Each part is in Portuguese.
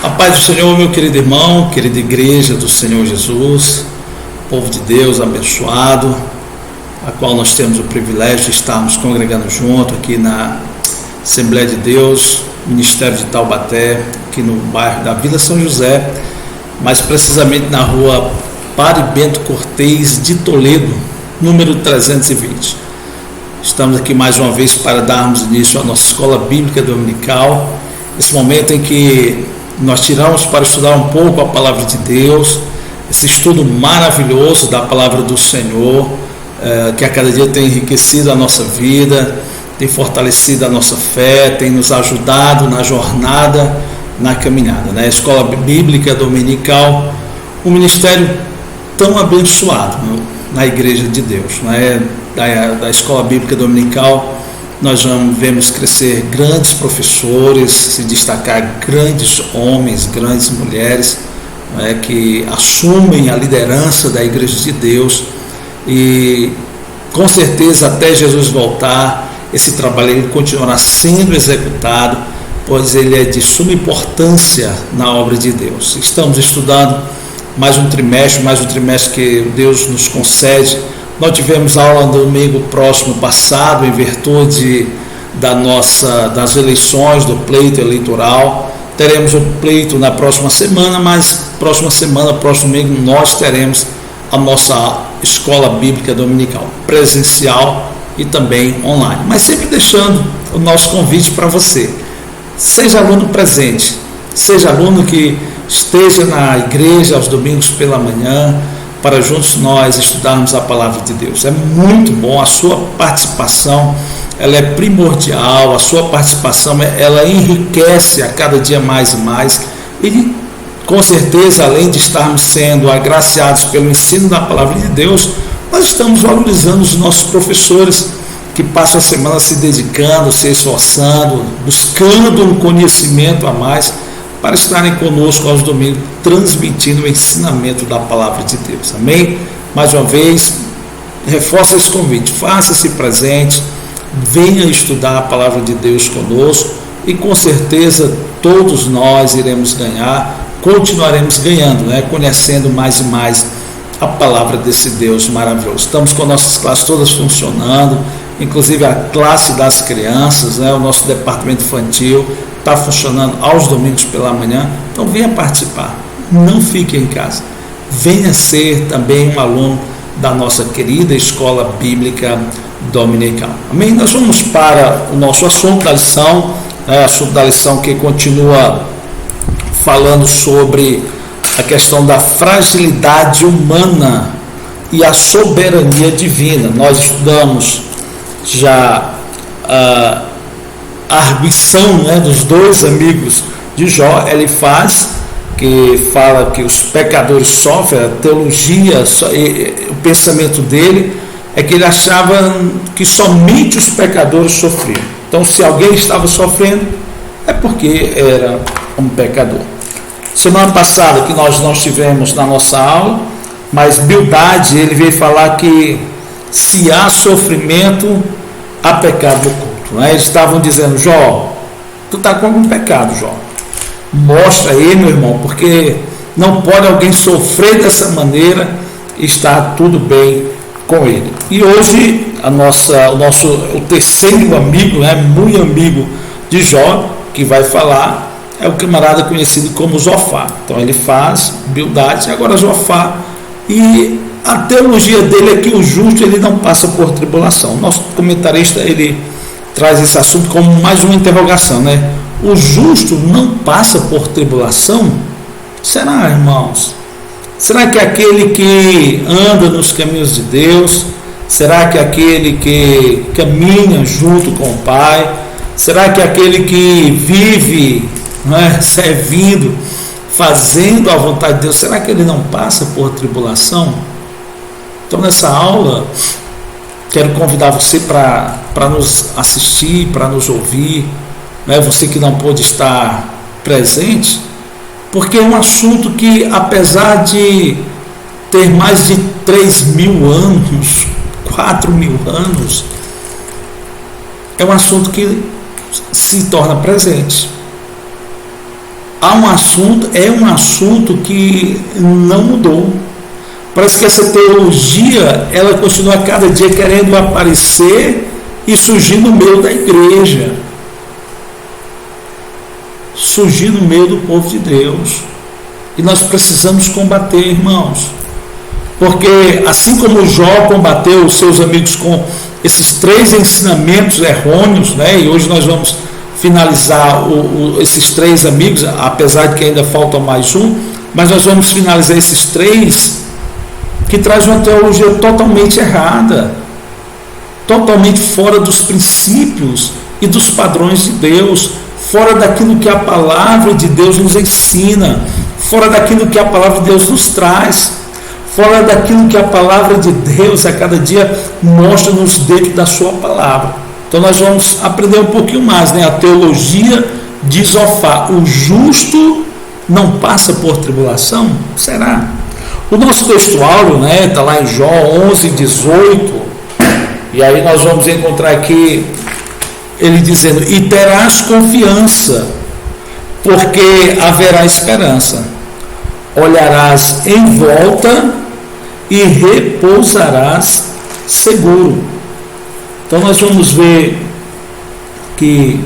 A paz do Senhor, meu querido irmão, querida igreja do Senhor Jesus, povo de Deus abençoado, a qual nós temos o privilégio de estarmos congregando junto aqui na Assembleia de Deus, Ministério de Taubaté, aqui no bairro da Vila São José, mais precisamente na rua Padre Bento Cortês de Toledo, número 320. Estamos aqui mais uma vez para darmos início à nossa escola bíblica dominical, esse momento em que nós tiramos para estudar um pouco a palavra de Deus, esse estudo maravilhoso da palavra do Senhor, que a cada dia tem enriquecido a nossa vida, tem fortalecido a nossa fé, tem nos ajudado na jornada, na caminhada, né? A escola bíblica dominical, um ministério tão abençoado na igreja de Deus, né? Da escola bíblica dominical, nós vemos crescer grandes professores, se destacar grandes homens, grandes mulheres, né, que assumem a liderança da igreja de Deus, e com certeza até Jesus voltar, esse trabalho ele continuará sendo executado, pois ele é de suma importância na obra de Deus. Estamos estudando mais um trimestre que Deus nos concede. Nós tivemos aula no domingo próximo passado, em virtude das eleições, do pleito eleitoral. Teremos o pleito na próxima semana, mas próximo domingo, nós teremos a nossa escola bíblica dominical, presencial e também online. Mas sempre deixando o nosso convite para você. Seja aluno presente, seja aluno que esteja na igreja aos domingos pela manhã, para juntos nós estudarmos a palavra de Deus. É muito bom, a sua participação, ela é primordial, a sua participação, ela enriquece a cada dia mais e mais, e com certeza, além de estarmos sendo agraciados pelo ensino da palavra de Deus, nós estamos valorizando os nossos professores, que passam a semana se dedicando, se esforçando, buscando um conhecimento a mais, para estarem conosco aos domingos, transmitindo o ensinamento da palavra de Deus. Amém? Mais uma vez, reforça esse convite, faça-se presente, venha estudar a palavra de Deus conosco, e com certeza todos nós iremos ganhar, continuaremos ganhando, né? Conhecendo mais e mais a palavra desse Deus maravilhoso. Estamos com nossas classes todas funcionando, inclusive a classe das crianças, né? O nosso departamento infantil está funcionando aos domingos pela manhã. Então venha participar, não fique em casa, venha ser também um aluno da nossa querida escola bíblica dominical. Amém? Nós vamos para o nosso assunto da lição, assunto da lição que continua falando sobre a questão da fragilidade humana e a soberania divina. Nós estudamos já a arguição, né, dos dois amigos de Jó, Elifaz, que fala que os pecadores sofrem. A teologia, o pensamento dele é que ele achava que somente os pecadores sofriam. Então, se alguém estava sofrendo, é porque era um pecador. Semana passada que nós não estivemos na nossa aula, mas Bildade, ele veio falar que se há sofrimento, há pecado oculto. Eles estavam dizendo: Jó, tu está com algum pecado, Jó, mostra aí, meu irmão, porque não pode alguém sofrer dessa maneira e estar tudo bem com ele. E hoje o terceiro amigo, né, muito amigo de Jó, que vai falar, é o camarada conhecido como Zofar. Então ele faz Bildade, agora Zofar, e a teologia dele é que o justo ele não passa por tribulação. Nosso comentarista ele traz esse assunto como mais uma interrogação, né? O justo não passa por tribulação? Será, irmãos? Será que aquele que anda nos caminhos de Deus? Será que aquele que caminha junto com o Pai? Será que aquele que vive, né, servindo, fazendo a vontade de Deus, será que ele não passa por tribulação? Então, nessa aula, quero convidar você para nos assistir, para nos ouvir, né? Você que não pôde estar presente, porque é um assunto que, apesar de ter mais de 3.000 anos, 4.000 anos, é um assunto que se torna presente. é um assunto que não mudou. Parece que essa teologia, ela continua cada dia querendo aparecer e surgir no meio da igreja, surgir no meio do povo de Deus. E nós precisamos combater, irmãos, porque assim como Jó combateu os seus amigos com esses 3 ensinamentos errôneos, né? E hoje nós vamos finalizar esses 3 amigos, apesar de que ainda falta mais um, mas nós vamos finalizar esses 3 que traz uma teologia totalmente errada, totalmente fora dos princípios e dos padrões de Deus, fora daquilo que a palavra de Deus nos ensina, fora daquilo que a palavra de Deus nos traz, fora daquilo que a palavra de Deus a cada dia mostra-nos dentro da sua palavra. Então nós vamos aprender um pouquinho mais, né? A teologia de Zofá. O justo não passa por tribulação? Será? O nosso textuário, né, está lá em Jó 11:18, e aí nós vamos encontrar aqui ele dizendo: e terás confiança, porque haverá esperança, olharás em volta e repousarás seguro. Então nós vamos ver que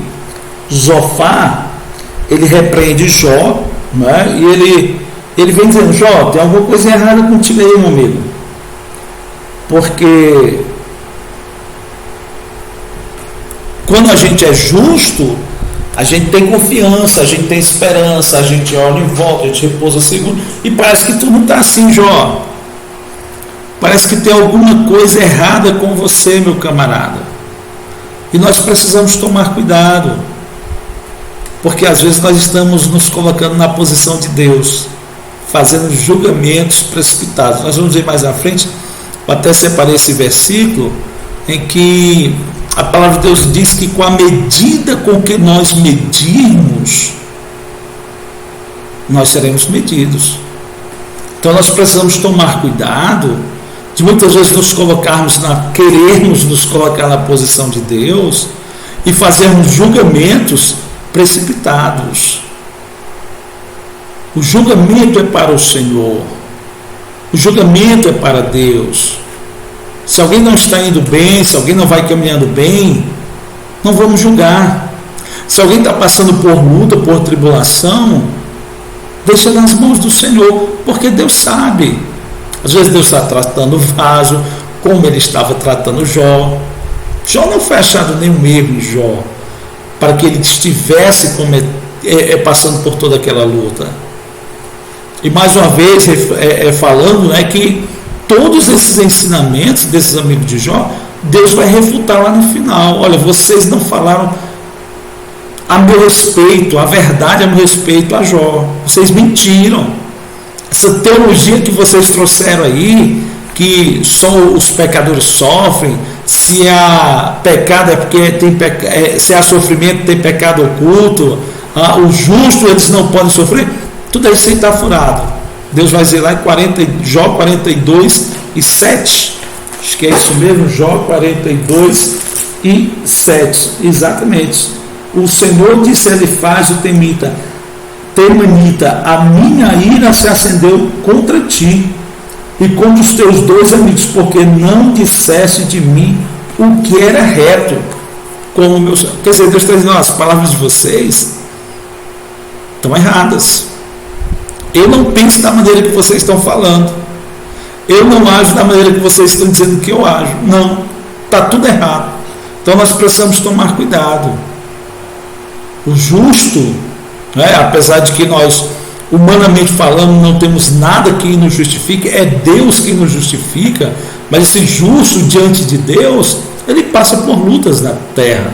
Zofá, ele repreende Jó, né? E ele vem dizendo: Jó, tem alguma coisa errada contigo aí, meu amigo, porque quando a gente é justo, a gente tem confiança, a gente tem esperança, a gente olha em volta, a gente repousa seguro, e parece que tudo não está assim, Jó. Parece que tem alguma coisa errada com você, meu camarada. E nós precisamos tomar cuidado, porque às vezes nós estamos nos colocando na posição de Deus, fazendo julgamentos precipitados. Nós vamos ver mais à frente, eu até separei esse versículo, em que a palavra de Deus diz que com a medida com que nós medirmos, nós seremos medidos. Então nós precisamos tomar cuidado de muitas vezes querermos nos colocar na posição de Deus e fazermos julgamentos precipitados. O julgamento é para o Senhor, o julgamento é para Deus. Se alguém não está indo bem, se alguém não vai caminhando bem, não vamos julgar. Se alguém está passando por luta, por tribulação, deixa nas mãos do Senhor, porque Deus sabe. Às vezes Deus está tratando o vaso, como ele estava tratando Jó. Jó não foi achado nenhum erro em Jó, para que ele estivesse passando por toda aquela luta. E mais uma vez, falando, né, que todos esses ensinamentos desses amigos de Jó, Deus vai refutar lá no final. Olha, vocês não falaram a meu respeito, a verdade a meu respeito a Jó. Vocês mentiram. Essa teologia que vocês trouxeram aí, que só os pecadores sofrem, se há pecado é porque se há sofrimento tem pecado oculto, os justos eles não podem sofrer, tudo isso aí está furado. Deus vai dizer lá em Jó 42:7, acho que é isso mesmo, Jó 42:7, exatamente. O Senhor disse a Elifaz o Temanita: a minha ira se acendeu contra ti e contra os teus 2 amigos, porque não disseste de mim o que era reto, como meu Senhor. Quer dizer, Deus está dizendo: as palavras de vocês estão erradas. Eu não penso da maneira que vocês estão falando. Eu não ajo da maneira que vocês estão dizendo que eu ajo. Não, está tudo errado. Então nós precisamos tomar cuidado. O justo, né, apesar de que nós, humanamente falando, não temos nada que nos justifique, é Deus quem nos justifica, mas esse justo diante de Deus, ele passa por lutas na terra,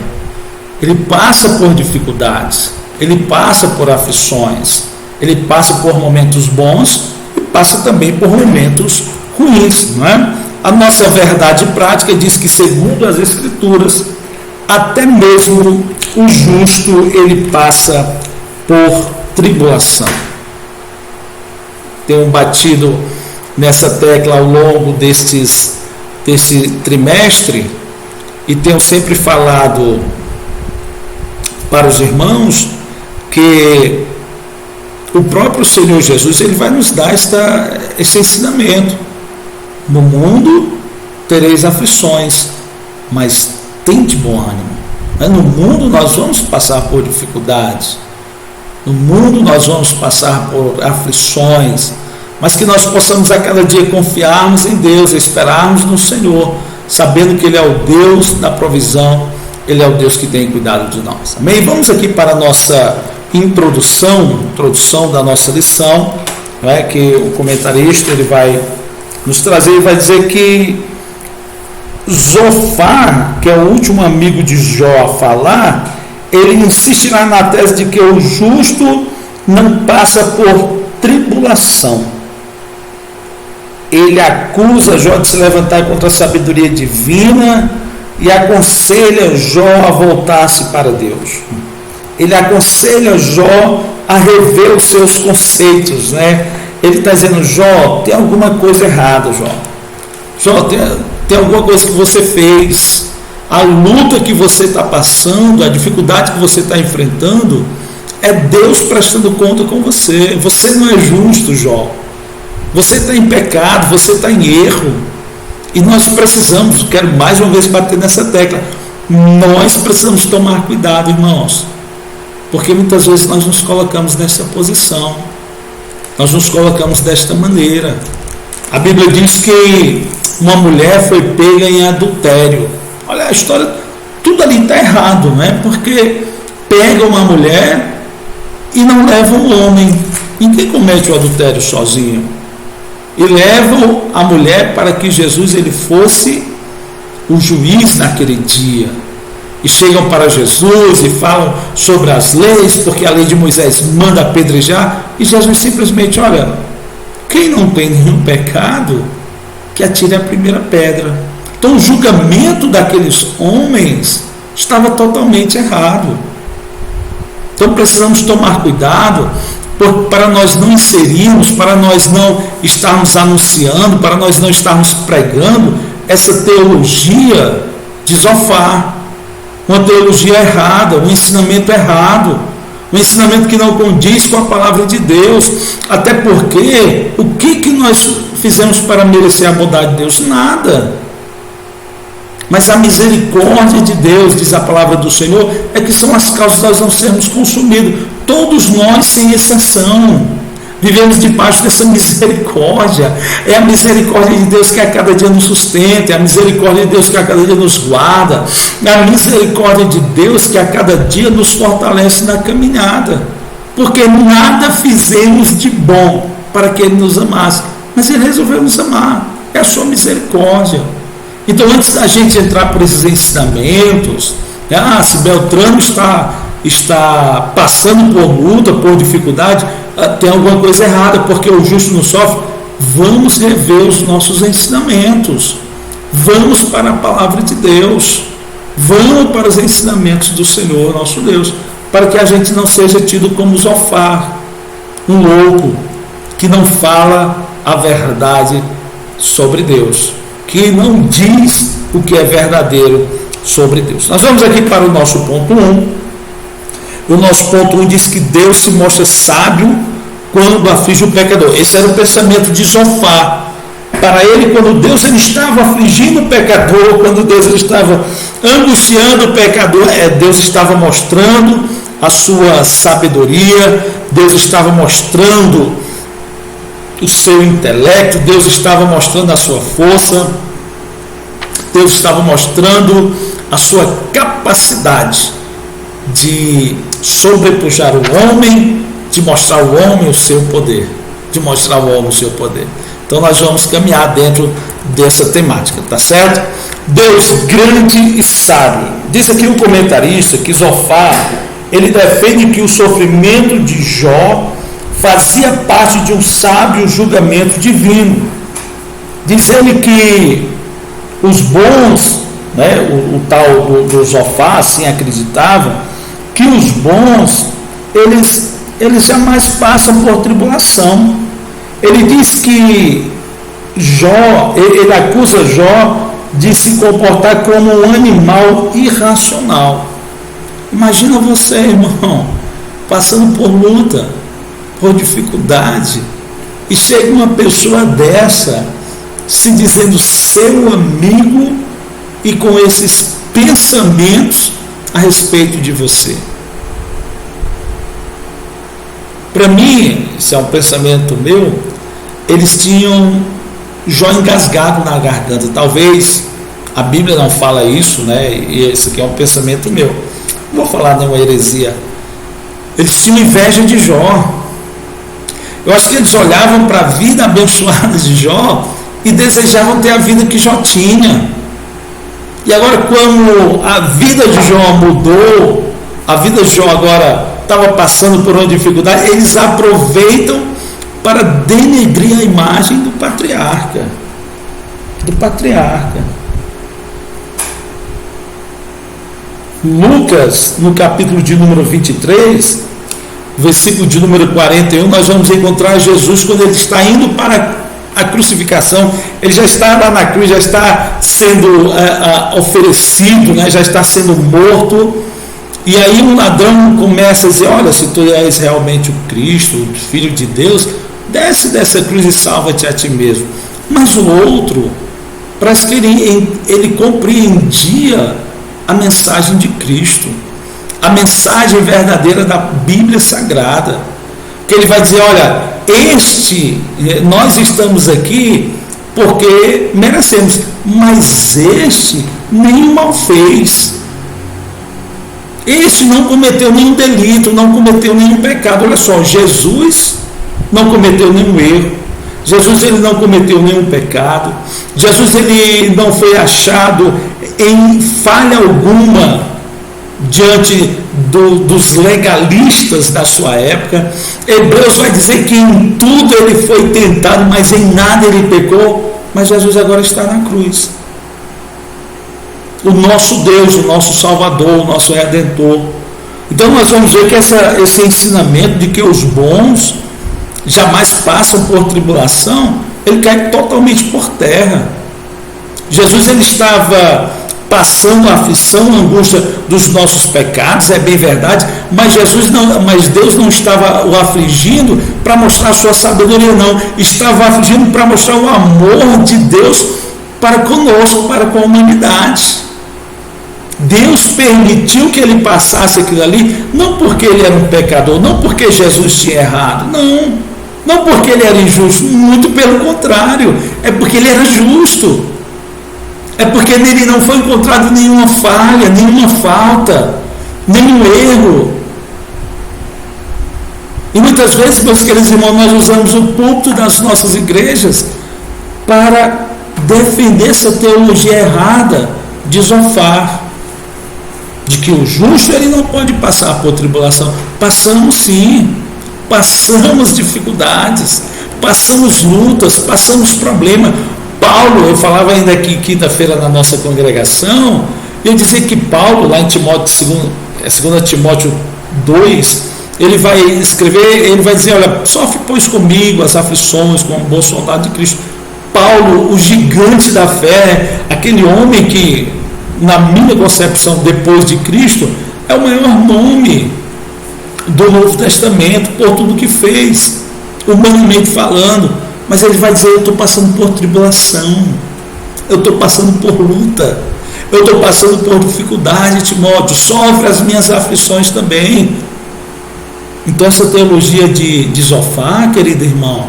ele passa por dificuldades, ele passa por aflições, ele passa por momentos bons e passa também por momentos ruins, não é? A nossa verdade prática diz que, segundo as Escrituras, até mesmo o justo ele passa por tribulação. Tenho batido nessa tecla ao longo desse trimestre e tenho sempre falado para os irmãos que o próprio Senhor Jesus, ele vai nos dar esse ensinamento. No mundo tereis aflições, mas tende bom ânimo. No mundo nós vamos passar por dificuldades, no mundo nós vamos passar por aflições, mas que nós possamos a cada dia confiarmos em Deus, esperarmos no Senhor, sabendo que Ele é o Deus da provisão, Ele é o Deus que tem cuidado de nós. Amém? Vamos aqui para a nossa introdução da nossa lição, né, que o comentarista ele vai nos trazer e vai dizer que Zofar, que é o último amigo de Jó a falar, ele insistirá na tese de que o justo não passa por tribulação. Ele acusa Jó de se levantar contra a sabedoria divina e aconselha Jó a voltar-se para Deus. Ele aconselha Jó a rever os seus conceitos, né? Ele está dizendo: Jó, tem alguma coisa errada, Jó. Jó, tem alguma coisa que você fez, a luta que você está passando, a dificuldade que você está enfrentando, é Deus prestando conta com você. Você não é justo, Jó. Você está em pecado, você está em erro. E nós precisamos, quero mais uma vez bater nessa tecla, nós precisamos tomar cuidado, irmãos, porque muitas vezes nós nos colocamos nessa posição, nós nos colocamos desta maneira. A Bíblia diz que uma mulher foi pega em adultério. Olha a história, tudo ali está errado, né? Porque pega uma mulher e não leva um homem. Ninguém comete o adultério sozinho. E levam a mulher para que Jesus ele fosse o juiz naquele dia. E chegam para Jesus e falam sobre as leis, porque a lei de Moisés manda apedrejar. E Jesus simplesmente: olha, quem não tem nenhum pecado, que atire a primeira pedra. Então o julgamento daqueles homens estava totalmente errado. Então precisamos tomar cuidado para nós não inserirmos, para nós não estarmos anunciando, para nós não estarmos pregando essa teologia de Zofar, uma teologia errada, um ensinamento errado, um ensinamento que não condiz com a palavra de Deus. Até porque o que nós fizemos para merecer a bondade de Deus? Nada. Mas a misericórdia de Deus, diz a palavra do Senhor, é que são as causas de nós não sermos consumidos. Todos nós, sem exceção, vivemos debaixo dessa misericórdia. É a misericórdia de Deus que a cada dia nos sustenta, é a misericórdia de Deus que a cada dia nos guarda, é a misericórdia de Deus que a cada dia nos fortalece na caminhada, porque nada fizemos de bom para que Ele nos amasse, mas Ele resolveu nos amar. É a sua misericórdia. Então, antes da gente entrar por esses ensinamentos, se Beltrano está passando por luta, por dificuldade, tem alguma coisa errada, porque o justo não sofre. Vamos rever os nossos ensinamentos, vamos para a palavra de Deus, vamos para os ensinamentos do Senhor nosso Deus, para que a gente não seja tido como Zofar, um louco que não fala a verdade sobre Deus, que não diz o que é verdadeiro sobre Deus. Nós vamos aqui para o nosso ponto 1. O nosso ponto 1 diz que Deus se mostra sábio quando aflige o pecador. Esse era o pensamento de Zofar. Para ele, quando Deus ele estava afligindo o pecador, quando Deus ele estava angustiando o pecador, Deus estava mostrando a sua sabedoria, Deus estava mostrando o seu intelecto, Deus estava mostrando a sua força, Deus estava mostrando a sua capacidade de sobrepujar o homem, de mostrar ao homem o seu poder, Então nós vamos caminhar dentro dessa temática, tá certo? Deus grande e sábio. Diz aqui o comentarista que Zofar, ele defende que o sofrimento de Jó fazia parte de um sábio julgamento divino. Diz ele que os bons, o tal do Zofar, assim acreditavam, que os bons, eles jamais passam por tribulação. Ele diz que Jó, ele acusa Jó de se comportar como um animal irracional. Imagina você, irmão, passando por luta, por dificuldade, e chega uma pessoa dessa, se dizendo seu amigo, e com esses pensamentos a respeito de você. Para mim, isso é um pensamento meu, eles tinham Jó engasgado na garganta. Talvez a Bíblia não fala isso, né? E isso aqui é um pensamento meu. Não vou falar nenhuma heresia. Eles tinham inveja de Jó. Eu acho que eles olhavam para a vida abençoada de Jó e desejavam ter a vida que Jó tinha. E agora, quando a vida de Jó mudou, a vida de Jó agora estava passando por uma dificuldade, eles aproveitam para denegrir a imagem do patriarca. Lucas, no capítulo de número 23, versículo de número 41, nós vamos encontrar Jesus quando ele está indo para a crucificação. Ele já está lá na cruz, já está sendo oferecido, né? Já está sendo morto. E aí um ladrão começa a dizer: olha, se tu és realmente o Cristo, o Filho de Deus, desce dessa cruz e salva-te a ti mesmo. Mas o outro, parece que ele compreendia a mensagem de Cristo, a mensagem verdadeira da Bíblia Sagrada, que ele vai dizer: olha, nós estamos aqui porque merecemos, mas este nenhum mal fez, este não cometeu nenhum delito, não cometeu nenhum pecado. Olha só, Jesus não cometeu nenhum erro, Jesus ele não cometeu nenhum pecado, Jesus ele não foi achado em falha alguma diante dos legalistas da sua época. Hebreus vai dizer que em tudo ele foi tentado, mas em nada ele pecou. Mas Jesus agora está na cruz, o nosso Deus, o nosso Salvador, o nosso Redentor. Então nós vamos ver que esse ensinamento de que os bons jamais passam por tribulação, ele cai totalmente por terra. Jesus ele estava passando a aflição, a angústia dos nossos pecados, é bem verdade, mas Deus não estava o afligindo para mostrar a sua sabedoria, não. Estava afligindo para mostrar o amor de Deus para conosco, para com a humanidade. Deus permitiu que ele passasse aquilo ali, não porque ele era um pecador, não porque Jesus tinha errado, não porque ele era injusto, muito pelo contrário, é porque ele era justo, é porque nele não foi encontrado nenhuma falha, nenhuma falta, nenhum erro. E muitas vezes, meus queridos irmãos, nós usamos o púlpito das nossas igrejas para defender essa teologia errada de Zofar, de que o justo ele não pode passar por tribulação. Passamos sim, passamos dificuldades, passamos lutas, passamos problemas. Paulo, eu falava ainda aqui quinta-feira na nossa congregação, eu dizia que Paulo, lá em Timóteo, 2 Timóteo 2, ele vai escrever, ele vai dizer: olha, sofre pois comigo as aflições como um bom soldado de Cristo. Paulo, o gigante da fé, aquele homem que, na minha concepção, depois de Cristo, é o maior nome do Novo Testamento, por tudo que fez, humanamente falando. Mas ele vai dizer: eu estou passando por tribulação, eu estou passando por luta, eu estou passando por dificuldade. Timóteo, sofre as minhas aflições também. Então essa teologia de Zofar, querido irmão,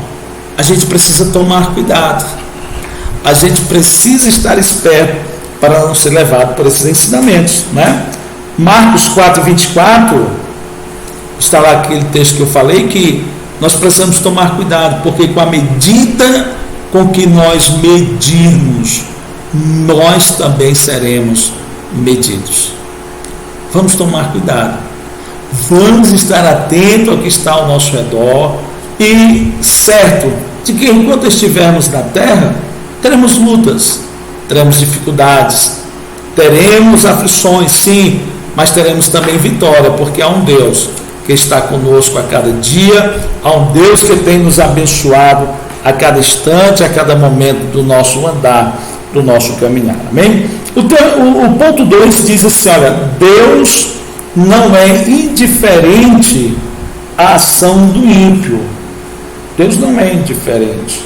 a gente precisa tomar cuidado, a gente precisa estar esperto para não ser levado por esses ensinamentos, né? Marcos 4:24, está lá aquele texto que eu falei, que nós precisamos tomar cuidado, porque com a medida com que nós medirmos, nós também seremos medidos. Vamos tomar cuidado, vamos estar atentos ao que está ao nosso redor, e certo de que enquanto estivermos na terra, teremos lutas, teremos dificuldades, teremos aflições, sim, mas teremos também vitória, porque há um Deus que está conosco a cada dia, há um Deus que tem nos abençoado a cada instante, a cada momento do nosso andar, do nosso caminhar, amém? O ponto 2 diz assim: olha, Deus não é indiferente a ação do ímpio. Deus não é indiferente.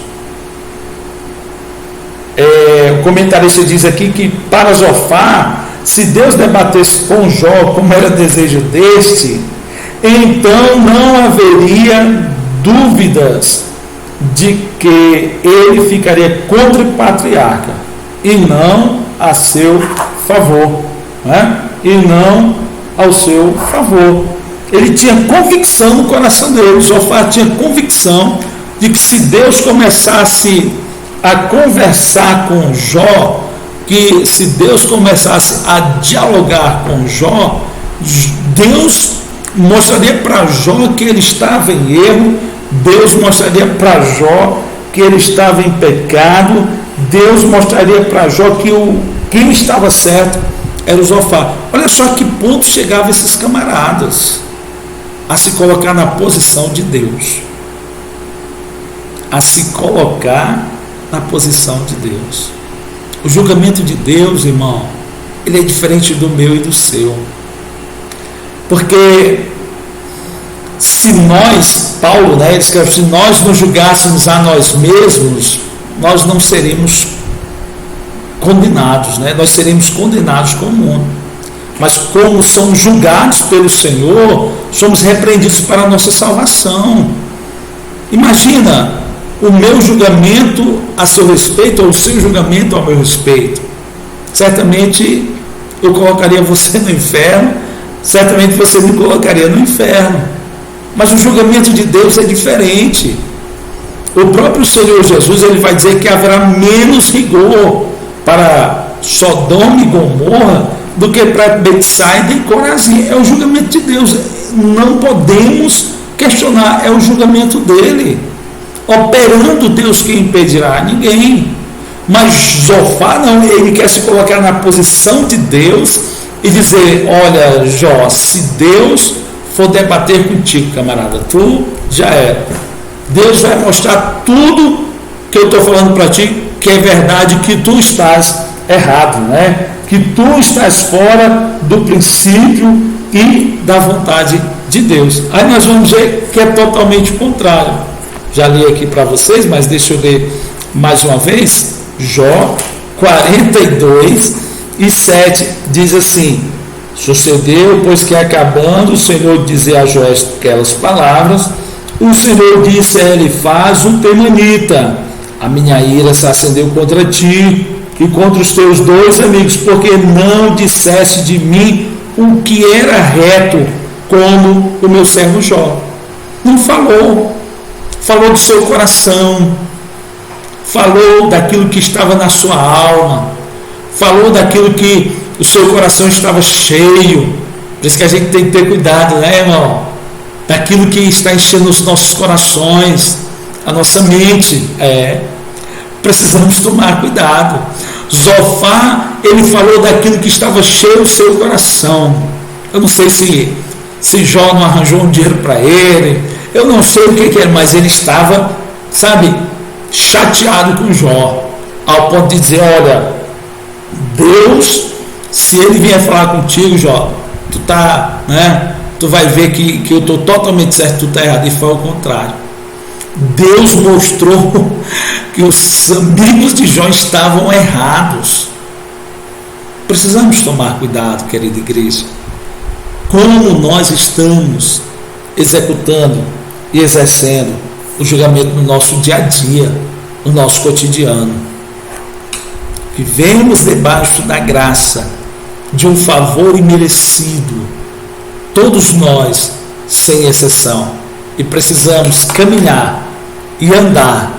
O comentarista diz aqui que para Zofar, se Deus debatesse com Jó como era desejo deste, então não haveria dúvidas de que ele ficaria contra o patriarca e não a seu favor, né? E não ao seu favor. Ele tinha convicção no coração dele. Zofar tinha convicção de que se Deus começasse a conversar com Jó, que se Deus começasse a dialogar com Jó, Deus mostraria para Jó que ele estava em erro, Deus mostraria para Jó que ele estava em pecado, Deus mostraria para Jó que quem estava certo era o Zofar. Olha só a que ponto chegavam esses camaradas a se colocar na posição de Deus, a se colocar na posição de Deus. O julgamento de Deus, irmão, ele é diferente do meu e do seu, porque se nós, Paulo, ele escreve, se nós nos julgássemos a nós mesmos, nós não seríamos condenados, nós seríamos condenados como mundo. Mas como somos julgados pelo Senhor, somos repreendidos para a nossa salvação. Imagina o meu julgamento a seu respeito, ou o seu julgamento ao meu respeito. Certamente eu colocaria você no inferno, certamente você me colocaria no inferno. Mas o julgamento de Deus é diferente. O próprio Senhor Jesus, ele vai dizer que haverá menos rigor para Sodoma e Gomorra do que para Betsaida e Corazim. É o julgamento de Deus, não podemos questionar, é o julgamento dele. Operando Deus, quem impedirá? Ninguém. Mas Zofar não, ele quer se colocar na posição de Deus e dizer: olha, Jó, se Deus for debater contigo, camarada, tu já era. Deus vai mostrar tudo que eu estou falando para ti, que é verdade, que tu estás errado, que tu estás fora do princípio e da vontade de Deus. Aí nós vamos ver que é totalmente contrário. Já li aqui para vocês, mas deixa eu ler mais uma vez. Jó 42:7 diz assim: sucedeu, pois que acabando o Senhor dizer a Jó aquelas palavras, o Senhor disse a Elifaz o temanita: a minha ira se acendeu contra ti e contra os teus dois amigos, porque não disseste de mim o que era reto, como o meu servo Jó. Não falou do seu coração, falou daquilo que estava na sua alma, falou daquilo que o seu coração estava cheio. Por isso que a gente tem que ter cuidado, irmão? Daquilo que está enchendo os nossos corações, a nossa mente. Precisamos tomar cuidado. Zofar, ele falou daquilo que estava cheio o seu coração. Eu não sei se Jó não arranjou um dinheiro para ele, eu não sei o que era, mas ele estava, chateado com Jó, ao ponto de dizer: olha, Deus, se ele vier falar contigo, Jó, tu vai ver que eu estou totalmente certo, tu está errado. E foi ao contrário. Deus mostrou que os amigos de Jó estavam errados. Precisamos tomar cuidado, querida igreja, como nós estamos executando e exercendo o julgamento no nosso dia a dia, no nosso cotidiano. Vivemos debaixo da graça, de um favor imerecido, todos nós, sem exceção, e precisamos caminhar e andar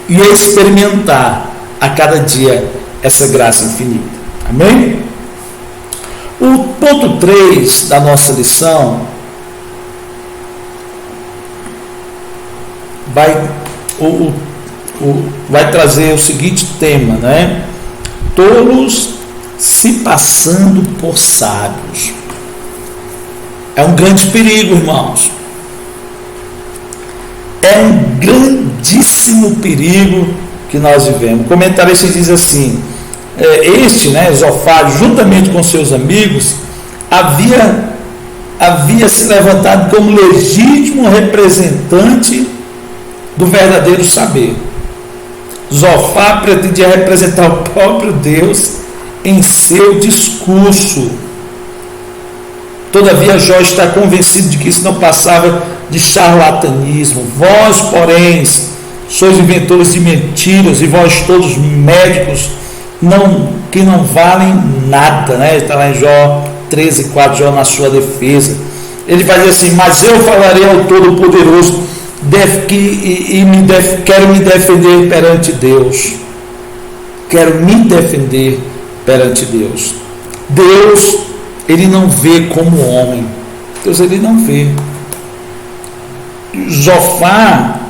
e experimentar a cada dia essa graça infinita. Amém? O ponto 3 da nossa lição vai trazer o seguinte tema, tolos se passando por sábios. É um grande perigo, irmãos. É um grandíssimo perigo que nós vivemos. O comentarista diz assim: Zofar, juntamente com seus amigos, havia havia se levantado como legítimo representante do verdadeiro saber. Zofar pretendia representar o próprio Deus em seu discurso. Todavia, Jó está convencido de que isso não passava de charlatanismo. Vós, porém, sois inventores de mentiras, e vós todos médicos que não valem nada, né? Está lá em Jó 13:4, Jó na sua defesa. Ele vai dizer assim: mas eu falarei ao Todo-Poderoso, quero me defender perante Deus. Quero me defender perante Deus. Deus, ele não vê como homem. Deus, ele não vê. Zofar,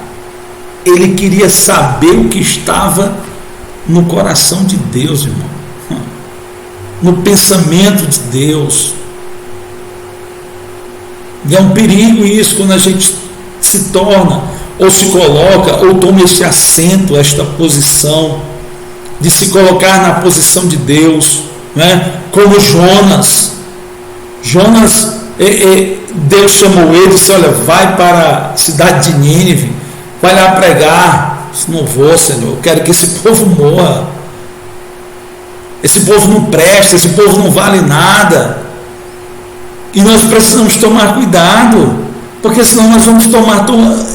ele queria saber o que estava no coração de Deus, irmão, no pensamento de Deus. E é um perigo isso, quando a gente se torna, ou se coloca, ou toma esse assento, esta posição, de se colocar na posição de Deus, né? Como Jonas. Deus chamou ele e disse: olha, vai para a cidade de Nínive, vai lá pregar. Disse: não vou, Senhor, eu quero que esse povo morra. Esse povo não presta, esse povo não vale nada. E nós precisamos tomar cuidado, porque senão nós vamos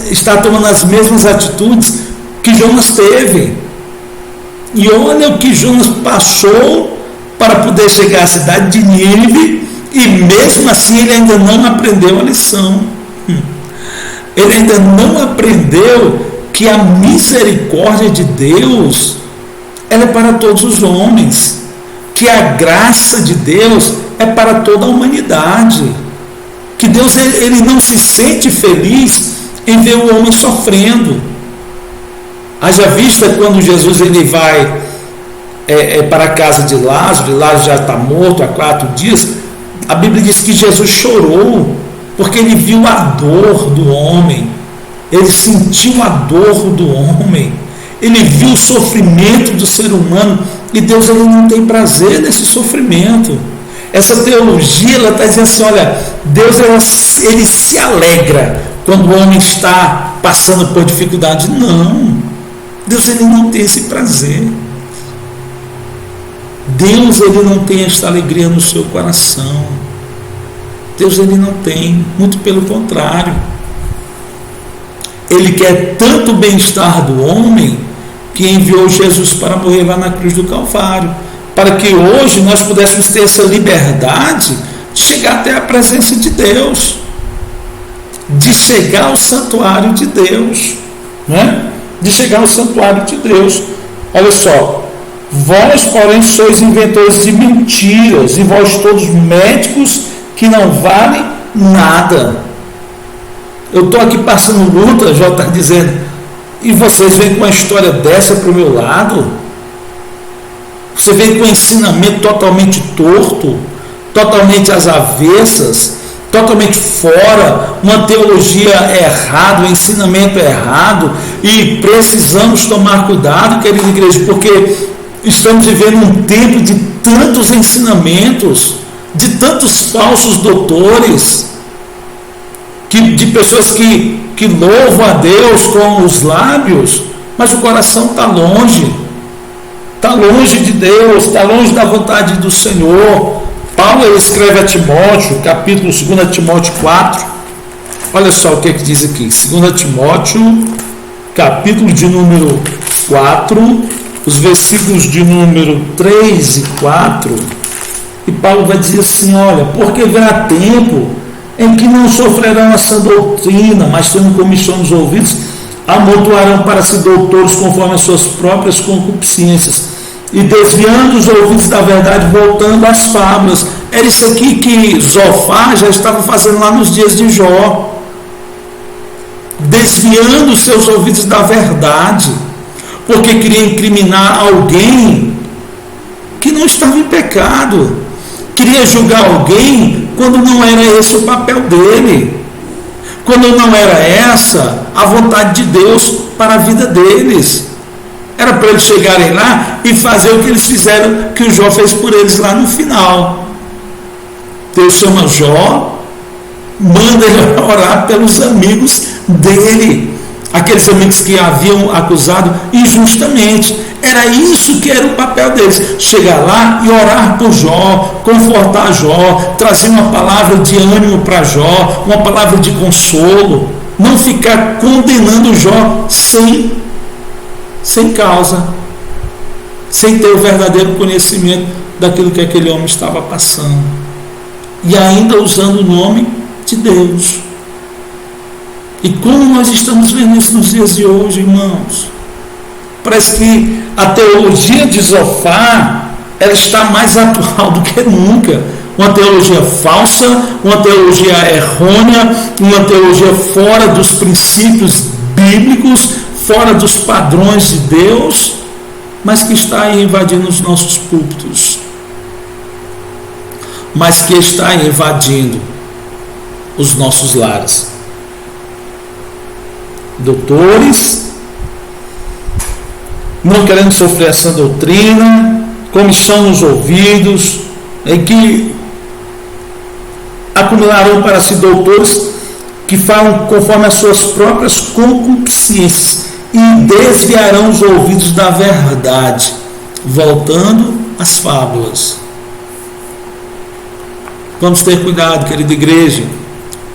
estar tomando as mesmas atitudes que Jonas teve. E olha o que Jonas passou para poder chegar à cidade de Nínive, e mesmo assim ele ainda não aprendeu a lição. Ele ainda não aprendeu que a misericórdia de Deus, ela é para todos os homens, que a graça de Deus é para toda a humanidade, que Deus, ele não se sente feliz em ver o homem sofrendo. Haja vista quando Jesus ele vai para a casa de Lázaro, e Lázaro já está morto há 4 dias, a Bíblia diz que Jesus chorou, porque ele viu a dor do homem, ele sentiu a dor do homem, ele viu o sofrimento do ser humano, e Deus, ele não tem prazer nesse sofrimento. Essa teologia, ela está dizendo assim: olha, Deus, ele se alegra quando o homem está passando por dificuldade. Não, Deus, ele não tem esse prazer. Deus, ele não tem esta alegria no seu coração. Deus, ele não tem, muito pelo contrário. Ele quer tanto o bem-estar do homem, que enviou Jesus para morrer lá na cruz do Calvário, para que hoje nós pudéssemos ter essa liberdade de chegar até a presença de Deus, de chegar ao santuário de Deus, né? De chegar ao santuário de Deus. Olha só: vós, porém, sois inventores de mentiras, e vós todos médicos que não valem nada. Eu estou aqui passando luta, já está dizendo, e vocês vêm com uma história dessa para o meu lado? Você vem com um ensinamento totalmente torto, totalmente às avessas, totalmente fora, uma teologia errada, um ensinamento errado, e precisamos tomar cuidado, querida igreja, porque estamos vivendo um tempo de tantos ensinamentos, de tantos falsos doutores, de pessoas que louvam a Deus com os lábios, mas o coração está longe de Deus, está longe da vontade do Senhor. Paulo, ele escreve a Timóteo, capítulo 2 Timóteo 4, olha só o que diz aqui, 2 Timóteo, capítulo de número 4, os versículos de número 3 e 4, e Paulo vai dizer assim: olha, porque haverá tempo em que não sofrerão essa doutrina, mas tendo comichão nos ouvidos, amontoarão para si doutores conforme as suas próprias concupiscências, e desviando os ouvidos da verdade, voltando às fábulas. Era isso aqui que Zofar já estava fazendo lá nos dias de Jó, desviando os seus ouvidos da verdade, porque queria incriminar alguém que não estava em pecado, queria julgar alguém quando não era esse o papel dele, quando não era essa a vontade de Deus para a vida deles. Era para eles chegarem lá e fazer o que eles fizeram, que o Jó fez por eles lá no final. Deus chama Jó manda ele orar pelos amigos dele, aqueles amigos que haviam acusado injustamente. Era isso que era o papel deles, chegar lá e orar por Jó, confortar Jó, trazer uma palavra de ânimo para Jó, uma palavra de consolo, não ficar condenando Jó sem causa, sem ter o verdadeiro conhecimento daquilo que aquele homem estava passando, e ainda usando o nome de Deus. E como nós estamos vendo isso nos dias de hoje, irmãos? Parece que a teologia de Zofar, ela está mais atual do que nunca. Uma teologia falsa, uma teologia errônea, uma teologia fora dos princípios bíblicos, fora dos padrões de Deus, mas que está aí invadindo os nossos púlpitos, mas que está aí invadindo os nossos lares. Doutores não querendo sofrer essa doutrina, comichão nos ouvidos, em que acumularão para si doutores que falam conforme as suas próprias concupiscências e desviarão os ouvidos da verdade, voltando às fábulas. Vamos ter cuidado, querida igreja,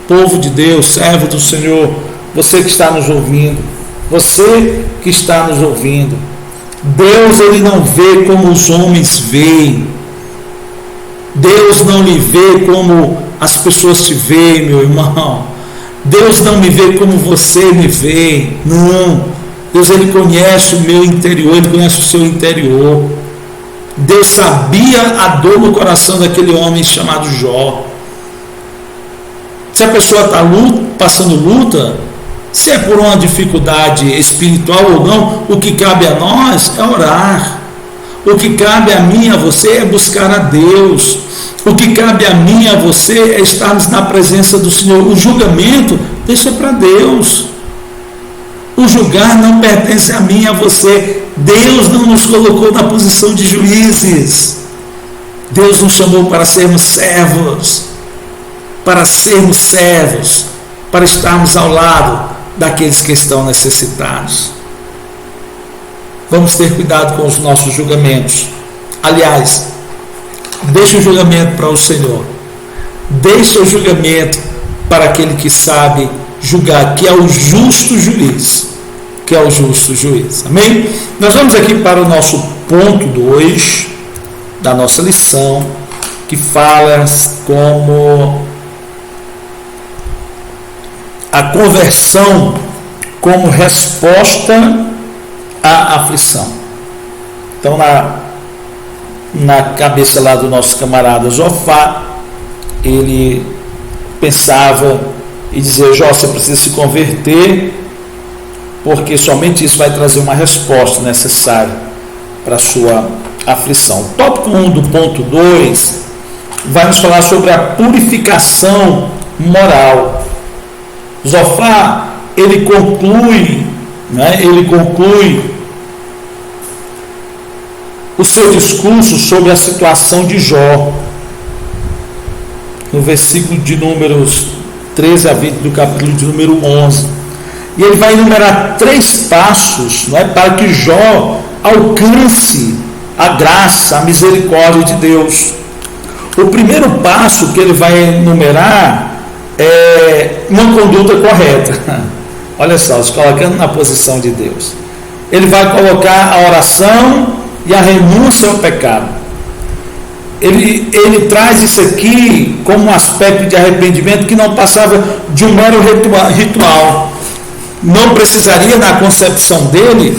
povo de Deus, servo do Senhor, você que está nos ouvindo, você que está nos ouvindo. Deus, ele não vê como os homens veem. Deus não lhe vê como as pessoas te veem, meu irmão. Deus não me vê como você me vê. Não. Deus, ele conhece o meu interior, ele conhece o seu interior. Deus sabia a dor no coração daquele homem chamado Jó. Se a pessoa está passando luta, se é por uma dificuldade espiritual ou não, o que cabe a nós é orar. O que cabe a mim e a você é buscar a Deus. O que cabe a mim e a você é estarmos na presença do Senhor. O julgamento deixa para Deus. O julgar não pertence a mim e a você. Deus não nos colocou na posição de juízes. Deus nos chamou para sermos servos. Para estarmos ao lado daqueles que estão necessitados. Vamos ter cuidado com os nossos julgamentos. Aliás, deixa o julgamento para o Senhor. Deixa o julgamento para aquele que sabe julgar, que é o justo juiz. Amém? Nós vamos aqui para o nosso ponto 2 da nossa lição, que fala como a conversão como resposta à aflição. Então, na cabeça lá do nosso camarada Zofar, ele pensava e dizia: Jó, você precisa se converter, porque somente isso vai trazer uma resposta necessária para a sua aflição. O tópico 1 do ponto 2 vai nos falar sobre a purificação moral. Zofar, ele conclui o seu discurso sobre a situação de Jó, no versículo de números 13 a 20 do capítulo de número 11. E ele vai enumerar 3 passos, para que Jó alcance a graça, a misericórdia de Deus. O primeiro passo que ele vai enumerar é uma conduta correta. Olha só, se colocando na posição de Deus. Ele vai colocar a oração e a renúncia ao pecado. Ele traz isso aqui como um aspecto de arrependimento que não passava de um mero ritual. Não precisaria, na concepção dele,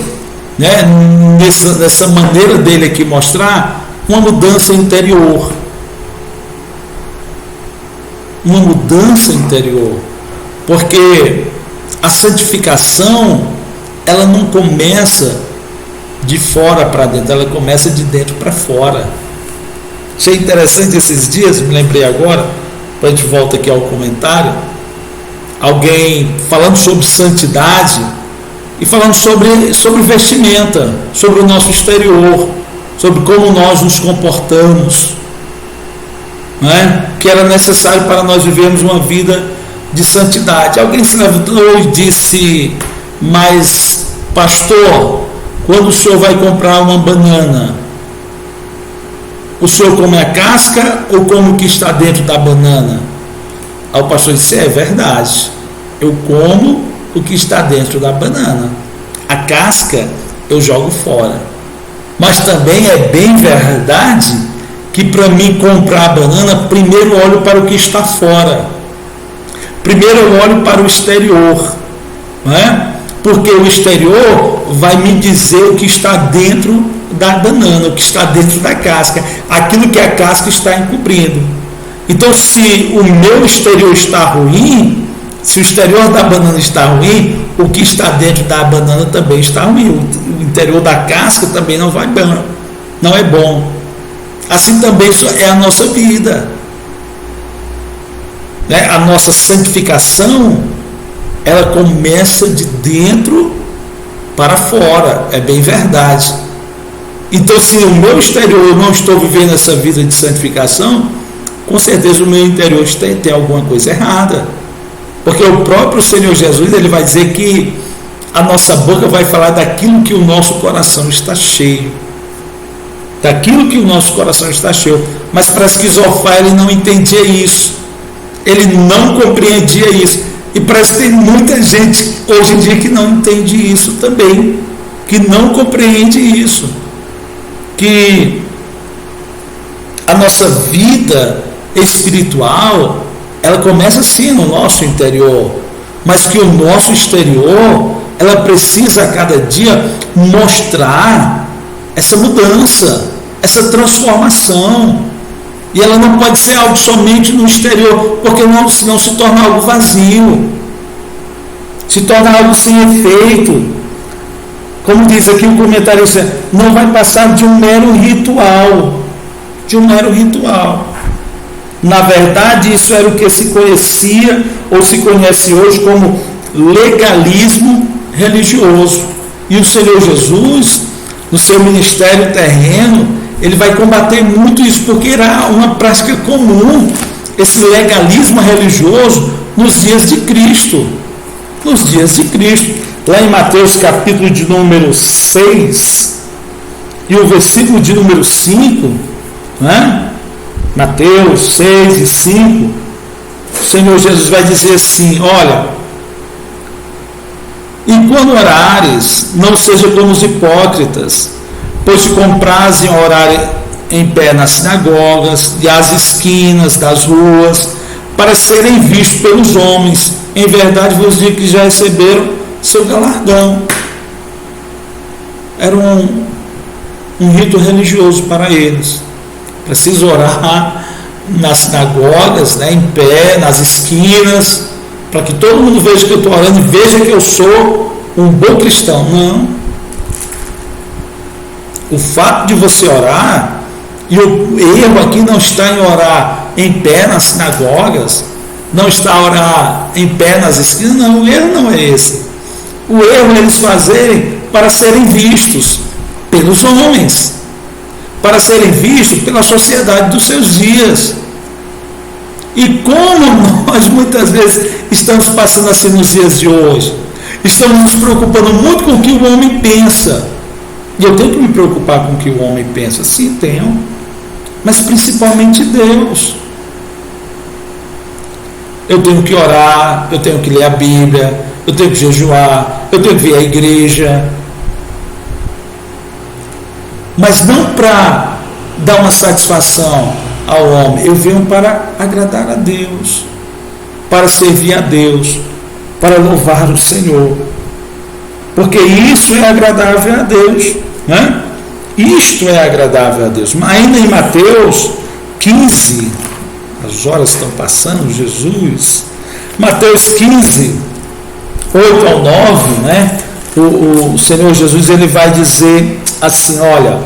nessa maneira dele aqui mostrar, uma mudança interior. Uma mudança interior, porque a santificação, ela não começa de fora para dentro, ela começa de dentro para fora. Achei interessante esses dias, me lembrei agora, a gente volta aqui ao comentário, alguém falando sobre santidade e falando sobre vestimenta, sobre o nosso exterior, sobre como nós nos comportamos. que era necessário para nós vivermos uma vida de santidade. Alguém se levantou e disse: mas pastor, quando o senhor vai comprar uma banana, o senhor come a casca ou come o que está dentro da banana? Aí o pastor disse: é verdade, eu como o que está dentro da banana, a casca eu jogo fora. Mas também é bem verdade que para mim comprar a banana, primeiro eu olho para o que está fora, primeiro eu olho para o exterior, porque o exterior vai me dizer o que está dentro da banana, o que está dentro da casca, aquilo que a casca está encobrindo. Então, se o meu exterior está ruim, se o exterior da banana está ruim, o que está dentro da banana também está ruim, o interior da casca também não vai bem, não é bom. Assim também é a nossa vida, a nossa santificação, ela começa de dentro para fora, é bem verdade. Então, se o meu exterior eu não estou vivendo essa vida de santificação, com certeza o meu interior tem alguma coisa errada, porque o próprio Senhor Jesus, ele vai dizer que a nossa boca vai falar daquilo que o nosso coração está cheio, daquilo que o nosso coração está cheio. Mas parece que Zofar, ele não entendia isso, ele não compreendia isso, e parece que tem muita gente hoje em dia que não entende isso também, que não compreende isso, que a nossa vida espiritual, ela começa assim no nosso interior, mas que o nosso exterior, ela precisa a cada dia mostrar essa mudança, essa transformação, e ela não pode ser algo somente no exterior, porque senão se torna algo vazio, se torna algo sem efeito. Como diz aqui o comentarista, não vai passar de um mero ritual, Na verdade, isso era o que se conhecia ou se conhece hoje como legalismo religioso. E o Senhor Jesus, no seu ministério terreno, ele vai combater muito isso, porque era uma prática comum, esse legalismo religioso nos dias de Cristo. Lá em Mateus capítulo de número 6 e o versículo de número 5, Mateus 6 e 5, o Senhor Jesus vai dizer assim: olha, e quando orares, não seja como os hipócritas, pois se comprazem a orar em pé nas sinagogas e às esquinas das ruas, para serem vistos pelos homens. Em verdade vos digo que já receberam seu galardão. Era um rito religioso para eles. Preciso orar nas sinagogas, em pé, nas esquinas, para que todo mundo veja que eu estou orando e veja que eu sou um bom cristão. Não. O fato de você orar, e o erro aqui não está em orar em pé nas sinagogas, não está a orar em pé nas esquinas, não, o erro não é esse. O erro é eles fazerem para serem vistos pelos homens, para serem vistos pela sociedade dos seus dias. E como nós muitas vezes estamos passando assim nos dias de hoje, estamos nos preocupando muito com o que o homem pensa. E eu tenho que me preocupar com o que o homem pensa, sim, tenho, mas principalmente Deus. Eu tenho que orar, eu tenho que ler a Bíblia, eu tenho que jejuar, eu tenho que vir à igreja, mas não para dar uma satisfação ao homem. Eu venho para agradar a Deus, para servir a Deus, para louvar o Senhor, porque isso é agradável a Deus, Isto é agradável a Deus. Mas ainda em Mateus 15, as horas estão passando, Jesus, Mateus 15, 8 ao 9, o Senhor Jesus, ele vai dizer assim: olha,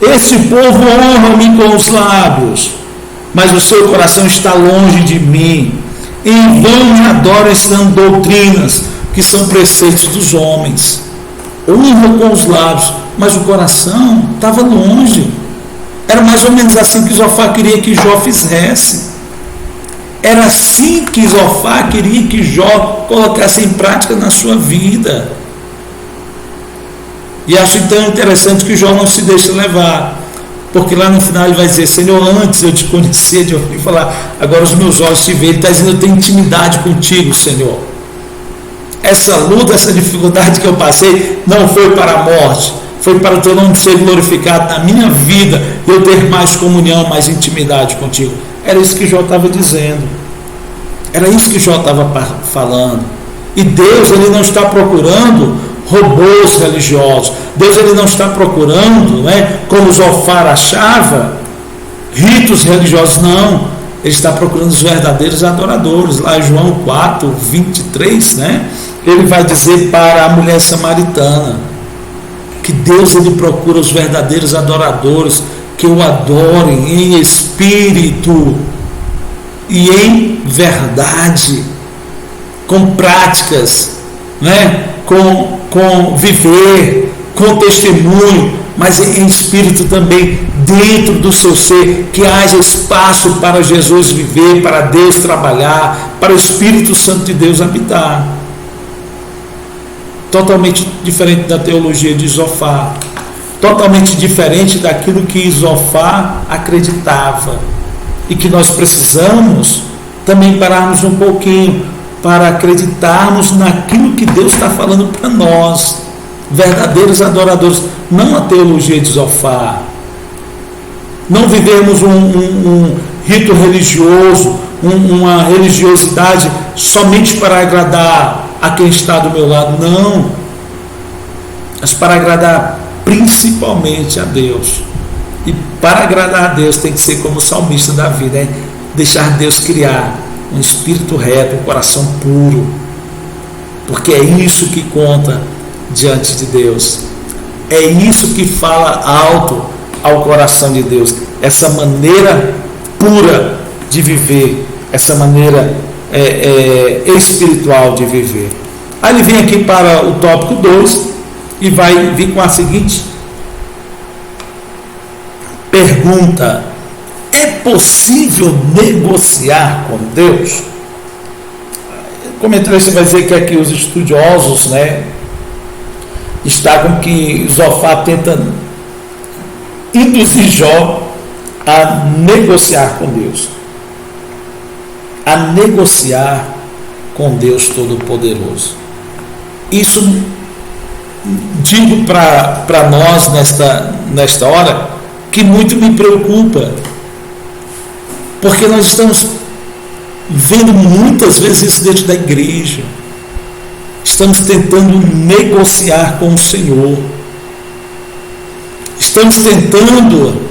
este povo honra-me com os lábios, mas o seu coração está longe de mim. Em vão me adoram ensinando doutrinas que são preceitos dos homens. Honra com os lábios, mas o coração estava longe. Era mais ou menos assim que Zofar queria que Jó fizesse. Era assim que Zofar queria que Jó colocasse em prática na sua vida. E acho então interessante que Jó não se deixa levar, porque lá no final ele vai dizer: Senhor, antes eu te conhecia de ouvir falar, agora os meus olhos te veem. Ele está dizendo: eu tenho intimidade contigo, Senhor. Essa luta, essa dificuldade que eu passei não foi para a morte, foi para o teu nome ser glorificado na minha vida, eu ter mais comunhão, mais intimidade contigo. Era isso que Jó estava dizendo, era isso que Jó estava falando. E Deus, ele não está procurando robôs religiosos. Deus, ele não está procurando, como Zofar achava, ritos religiosos. Não, ele está procurando os verdadeiros adoradores. Lá em João 4, 23, ele vai dizer para a mulher samaritana que Deus, ele procura os verdadeiros adoradores, que o adorem em espírito e em verdade, com práticas, com viver, com testemunho, mas em espírito também, dentro do seu ser, que haja espaço para Jesus viver, para Deus trabalhar, para o Espírito Santo de Deus habitar. Totalmente diferente da teologia de Zofar, totalmente diferente daquilo que Zofar acreditava, e que nós precisamos também pararmos um pouquinho para acreditarmos naquilo que Deus está falando para nós, verdadeiros adoradores, não a teologia de Zofar, não vivemos um rito religioso, uma religiosidade somente para agradar a quem está do meu lado, não, mas para agradar principalmente a Deus. E para agradar a Deus tem que ser como o salmista Davi, deixar Deus criar um espírito reto, um coração puro, porque é isso que conta diante de Deus, é isso que fala alto ao coração de Deus, essa maneira pura de viver, essa maneira espiritual de viver. Aí ele vem aqui para o tópico 2 e vai vir com a seguinte pergunta: é possível negociar com Deus? O comentarista vai dizer que aqui os estudiosos destacam que Zofar tenta induzir Jó a negociar com Deus, a negociar com Deus Todo-Poderoso. Isso digo para nós nesta hora, que muito me preocupa, porque nós estamos vendo muitas vezes isso dentro da igreja. Estamos tentando negociar com o Senhor, estamos tentando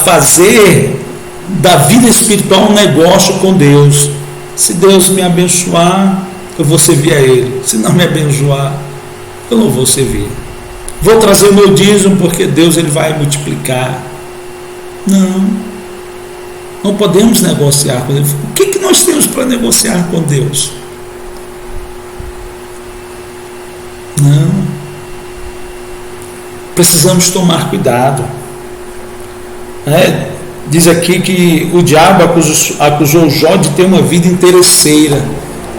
fazer da vida espiritual um negócio com Deus. Se Deus me abençoar, eu vou servir a Ele. Se não me abençoar, eu não vou servir. Vou trazer o meu dízimo porque Deus, ele vai multiplicar. Não podemos negociar com Deus. O que nós temos para negociar com Deus? Não. Precisamos tomar cuidado. Diz aqui que o diabo acusou Jó de ter uma vida interesseira.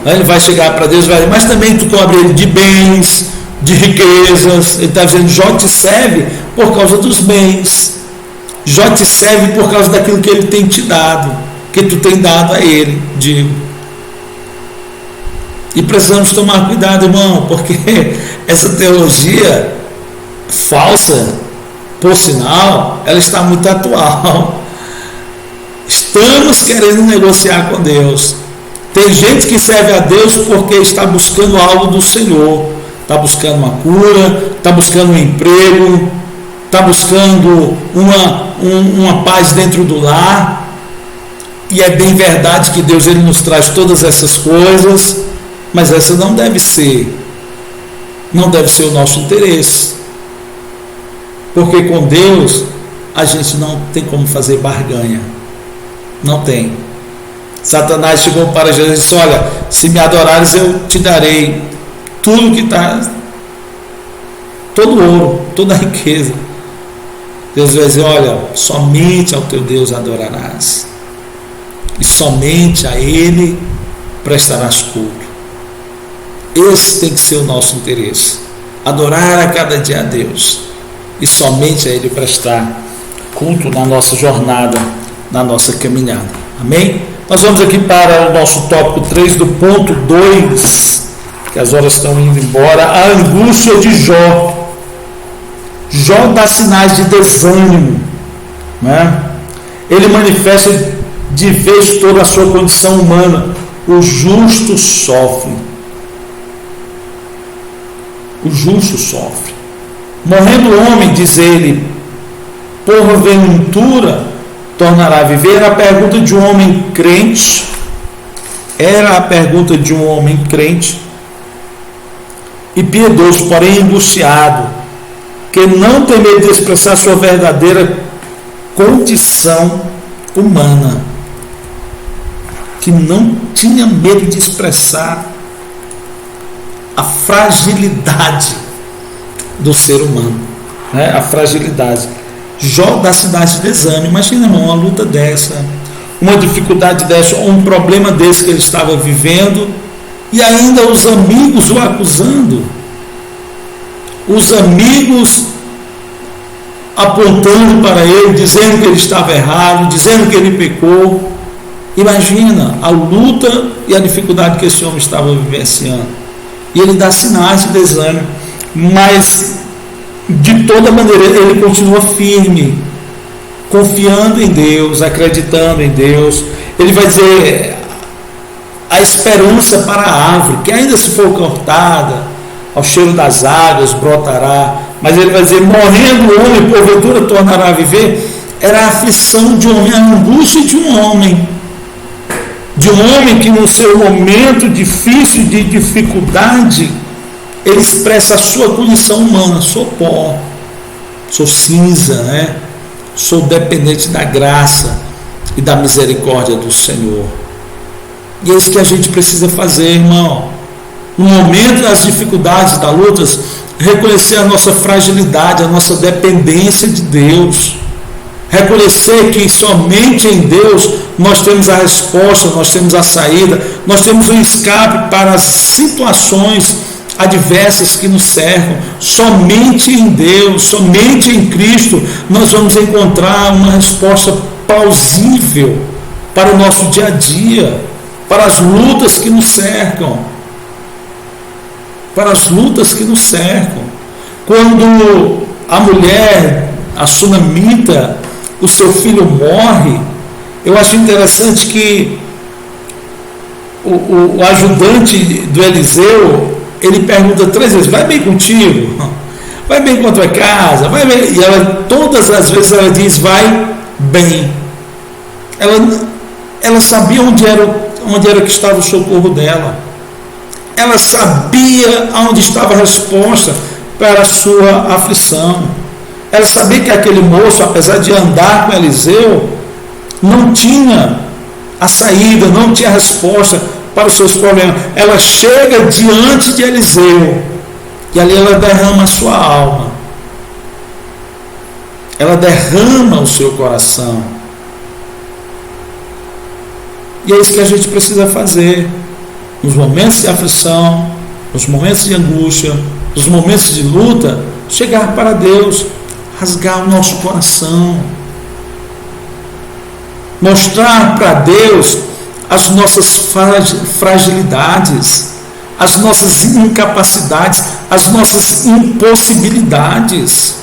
Ele vai chegar para Deus e vai dizer: mas também tu cobre ele de bens, de riquezas. Ele está dizendo: Jó te serve por causa dos bens, Jó te serve por causa daquilo que ele tem te dado, que tu tem dado a ele, digo. E precisamos tomar cuidado, irmão, porque essa teologia falsa, por sinal, ela está muito atual. Estamos querendo negociar com Deus. Tem gente que serve a Deus porque está buscando algo do Senhor, está buscando uma cura, está buscando um emprego, está buscando uma paz dentro do lar. E é bem verdade que Deus, ele nos traz todas essas coisas, mas essa não deve ser o nosso interesse, porque com Deus a gente não tem como fazer barganha, não tem. Satanás chegou para Jesus e disse: olha, se me adorares eu te darei tudo que está, todo o ouro, toda a riqueza. Deus vai dizer: olha, somente ao teu Deus adorarás, e somente a Ele prestarás culto. Esse tem que ser o nosso interesse, adorar a cada dia a Deus, e somente a Ele prestar culto na nossa jornada, na nossa caminhada. Amém? Nós vamos aqui para o nosso tópico 3 do ponto 2, que as horas estão indo embora, a angústia de Jó. Jó dá sinais de desânimo, né? Ele manifesta de vez toda a sua condição humana. O justo sofre. O justo sofre. Morrendo o homem, diz ele, porventura tornará a viver? Era a pergunta de um homem crente. Era a pergunta de um homem crente e piedoso, porém angustiado, que não tem medo de expressar sua verdadeira condição humana, que não tinha medo de expressar a fragilidade do ser humano, né? A fragilidade. Jó dá sinais de desânimo. Imagina, irmão, uma luta dessa, uma dificuldade dessa, um problema desse que ele estava vivendo, e ainda os amigos o acusando, os amigos apontando para ele, dizendo que ele estava errado, dizendo que ele pecou. Imagina a luta e a dificuldade que esse homem estava vivenciando. E ele dá sinais de desânimo, mas de toda maneira ele continua firme, confiando em Deus, acreditando em Deus. Ele vai dizer: a esperança para a árvore, que ainda se for cortada, ao cheiro das águas brotará. Mas ele vai dizer: morrendo o homem, porventura tornará a viver. Era a aflição de um homem, a angústia de um homem que no seu momento difícil, de dificuldade, ele expressa a sua condição humana: sou pó, sou cinza, né? Sou dependente da graça e da misericórdia do Senhor. E é isso que a gente precisa fazer, irmão. No momento das dificuldades, das lutas, reconhecer a nossa fragilidade, a nossa dependência de Deus. Reconhecer que somente em Deus nós temos a resposta, nós temos a saída, nós temos um escape para as situações adversas que nos cercam. Somente em Deus, somente em Cristo, nós vamos encontrar uma resposta plausível para o nosso dia a dia, para as lutas que nos cercam. Para as lutas que nos cercam. Quando a mulher, a sunamita, o seu filho morre, eu acho interessante que o ajudante do Eliseu, ele pergunta 3 vezes: vai bem contigo? Vai bem com a tua casa? Vai bem? E ela, todas as vezes ela diz: vai bem. Ela sabia onde era que estava o socorro dela. Ela sabia onde estava a resposta para a sua aflição. Ela sabia que aquele moço, apesar de andar com Eliseu, não tinha a saída, não tinha a resposta para os seus problemas. Ela chega diante de Eliseu e ali ela derrama a sua alma. Ela derrama o seu coração. E é isso que a gente precisa fazer. Nos momentos de aflição, nos momentos de angústia, nos momentos de luta, chegar para Deus, rasgar o nosso coração, mostrar para Deus as nossas fragilidades, as nossas incapacidades, as nossas impossibilidades,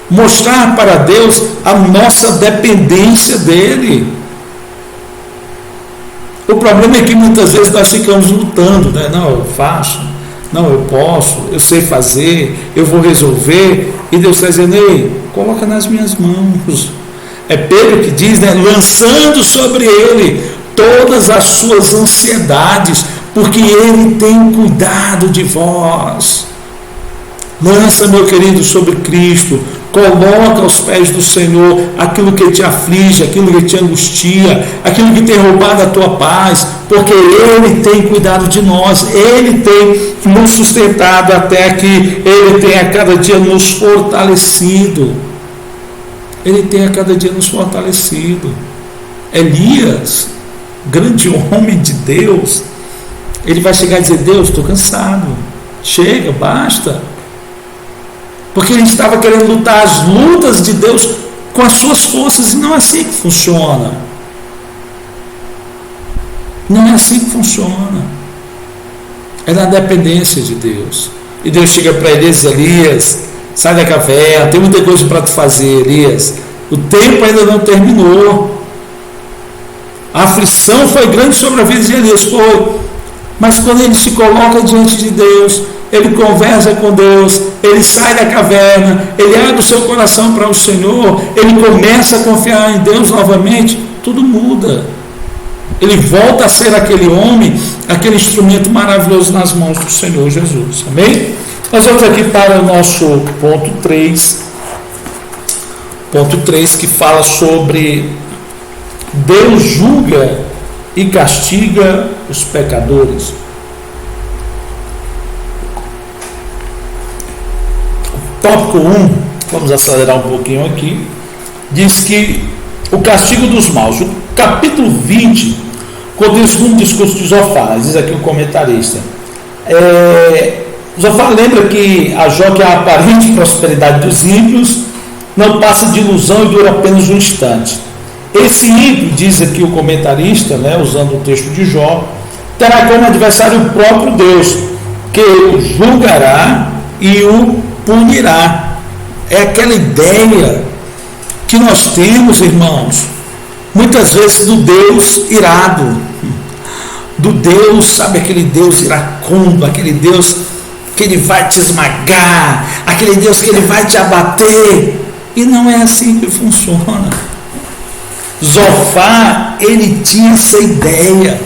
mostrar para Deus a nossa dependência dEle. O problema é que muitas vezes nós ficamos lutando, né? Não, eu faço, não, eu posso, eu sei fazer, eu vou resolver, e Deus está dizendo: ei, coloca nas minhas mãos. É Pedro que diz, né? Lançando sobre ele todas as suas ansiedades, porque ele tem cuidado de vós. Lança, meu querido, sobre Cristo. Coloca aos pés do Senhor aquilo que te aflige, aquilo que te angustia, aquilo que tem roubado a tua paz, porque Ele tem cuidado de nós, Ele tem nos sustentado até aqui, Ele tem a cada dia nos fortalecido. Ele tem a cada dia nos fortalecido. Elias, grande homem de Deus, ele vai chegar e dizer: Deus, estou cansado, chega, basta. Porque ele estava querendo lutar as lutas de Deus com as suas forças, e não é assim que funciona. Não é assim que funciona. É na dependência de Deus. E Deus chega para Elias: Elias, sai da caverna, tem muita coisa para tu fazer, Elias. O tempo ainda não terminou. A aflição foi grande sobre a vida de Elias, foi. Mas quando ele se coloca diante de Deus, ele conversa com Deus, ele sai da caverna, ele abre o seu coração para o Senhor, ele começa a confiar em Deus novamente, tudo muda. Ele volta a ser aquele homem, aquele instrumento maravilhoso nas mãos do Senhor Jesus. Amém? Nós vamos aqui para o nosso ponto 3. Ponto 3, que fala sobre Deus julga e castiga os pecadores. Tópico 1, vamos acelerar um pouquinho aqui, diz que o castigo dos maus. O capítulo 20 contém o segundo discurso de Zofar, diz aqui o comentarista. Zofar lembra que a Jó, que é a aparente prosperidade dos ímpios, não passa de ilusão e dura apenas um instante. Esse ímpio, diz aqui o comentarista, usando o texto de Jó, terá como adversário o próprio Deus, que o julgará e o punirá. É aquela ideia que nós temos, irmãos, muitas vezes do Deus irado, do Deus, sabe, aquele Deus iracundo, aquele Deus que ele vai te esmagar, aquele Deus que ele vai te abater. E não é assim que funciona. Zofar, ele tinha essa ideia.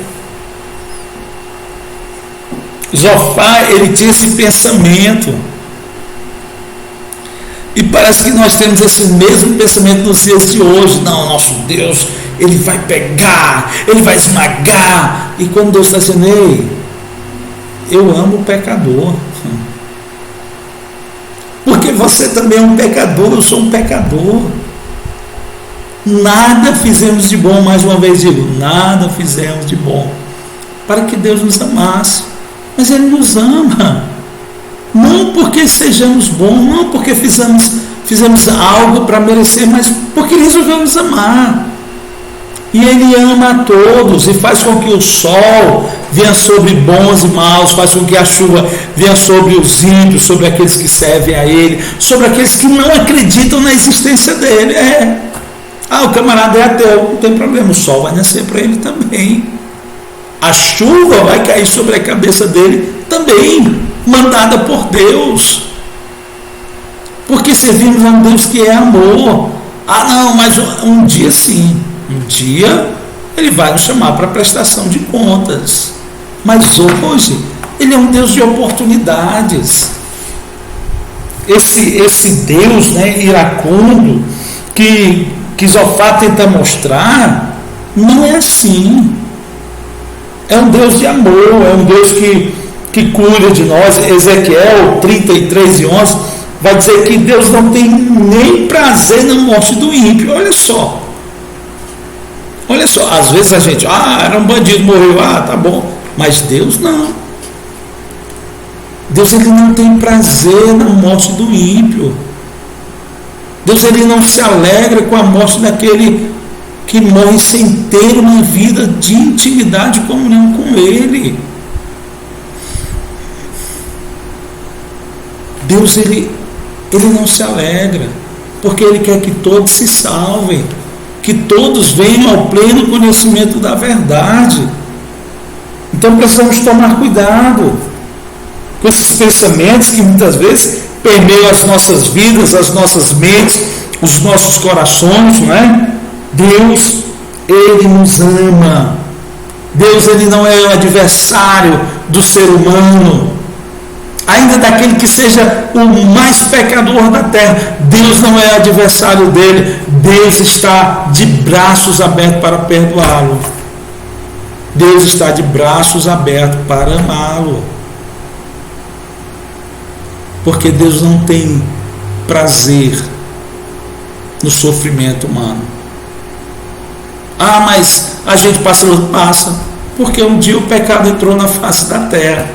Zofar, ele tinha esse pensamento. E parece que nós temos esse mesmo pensamento nos dias de hoje. Não, nosso Deus, ele vai pegar, ele vai esmagar. E quando Deus está dizendo: ei, eu amo o pecador. Porque você também é um pecador, eu sou um pecador. Nada fizemos de bom, mais uma vez digo, nada fizemos de bom para que Deus nos amasse. Mas Ele nos ama. Não porque sejamos bons, não porque fizemos algo para merecer, mas porque Ele resolveu nos amar. E Ele ama a todos e faz com que o sol venha sobre bons e maus, faz com que a chuva venha sobre os ímpios, sobre aqueles que servem a Ele, sobre aqueles que não acreditam na existência dEle. O camarada é ateu, não tem problema, o sol vai nascer para ele também. A chuva vai cair sobre a cabeça dele também, mandada por Deus. Porque servimos a um Deus que é amor. Não, mas um dia sim, um dia Ele vai nos chamar para prestação de contas. Mas hoje, Ele é um Deus de oportunidades. Esse Deus, iracundo, que Zofar tenta mostrar, não é assim. É um Deus de amor, é um Deus que cuida de nós. Ezequiel 33:11 vai dizer que Deus não tem nem prazer na morte do ímpio. Olha só, às vezes a gente, era um bandido, morreu, tá bom, mas Deus não. Deus, Ele não tem prazer na morte do ímpio. Deus, Ele não se alegra com a morte daquele que morre sem ter uma vida de intimidade e comunhão com Ele. Deus, Ele não se alegra, porque Ele quer que todos se salvem, que todos venham ao pleno conhecimento da verdade. Então precisamos tomar cuidado com esses pensamentos que muitas vezes permeiam as nossas vidas, as nossas mentes, os nossos corações, Deus, Ele nos ama. Deus, Ele não é o adversário do ser humano, ainda daquele que seja o mais pecador da terra. Deus não é adversário dele. Deus está de braços abertos para perdoá-lo. Deus está de braços abertos para amá-lo. Porque Deus não tem prazer no sofrimento humano. Ah, mas a gente passa, porque um dia o pecado entrou na face da terra.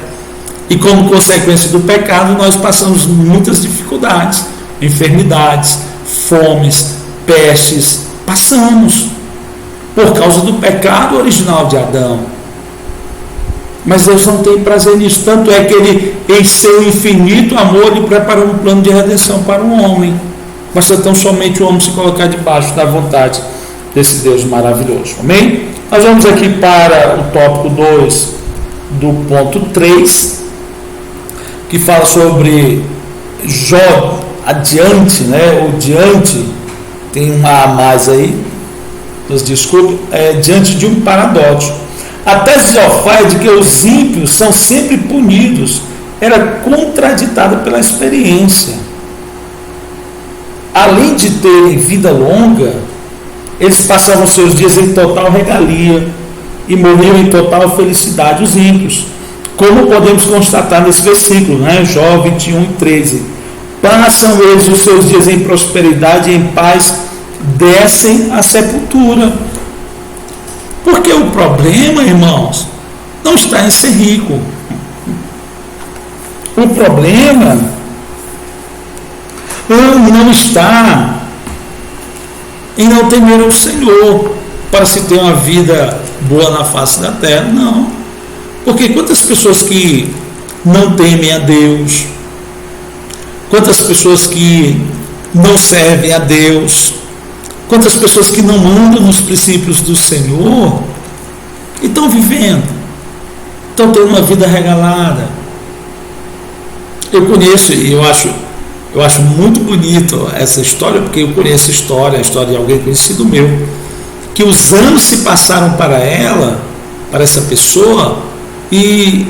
E como consequência do pecado, nós passamos muitas dificuldades, enfermidades, fomes, pestes, passamos, por causa do pecado original de Adão. Mas Deus não tem prazer nisso, tanto é que Ele, em seu infinito amor, Ele preparou um plano de redenção para o homem. Basta tão somente o homem se colocar debaixo da vontade desse Deus maravilhoso. Amém? Nós vamos aqui para o tópico 2 do ponto 3, que fala sobre Jó adiante, né? O diante, tem uma a mais aí, nos desculpe, diante de um paradoxo. A tese de Jó é de que os ímpios são sempre punidos, era contraditada pela experiência. Além de terem vida longa, eles passavam seus dias em total regalia e morriam em total felicidade, os ímpios. Como podemos constatar nesse versículo, né? Jó 21 e 13. Passam eles os seus dias em prosperidade e em paz, descem à sepultura. Porque o problema, irmãos, não está em ser rico. O problema não está em não temer o Senhor para se ter uma vida boa na face da terra. Não. Porque quantas pessoas que não temem a Deus, quantas pessoas que não servem a Deus, quantas pessoas que não andam nos princípios do Senhor, e estão vivendo, estão tendo uma vida regalada. Eu conheço e eu acho muito bonito essa história, porque eu conheço a história de alguém conhecido meu, que os anos se passaram para essa pessoa, e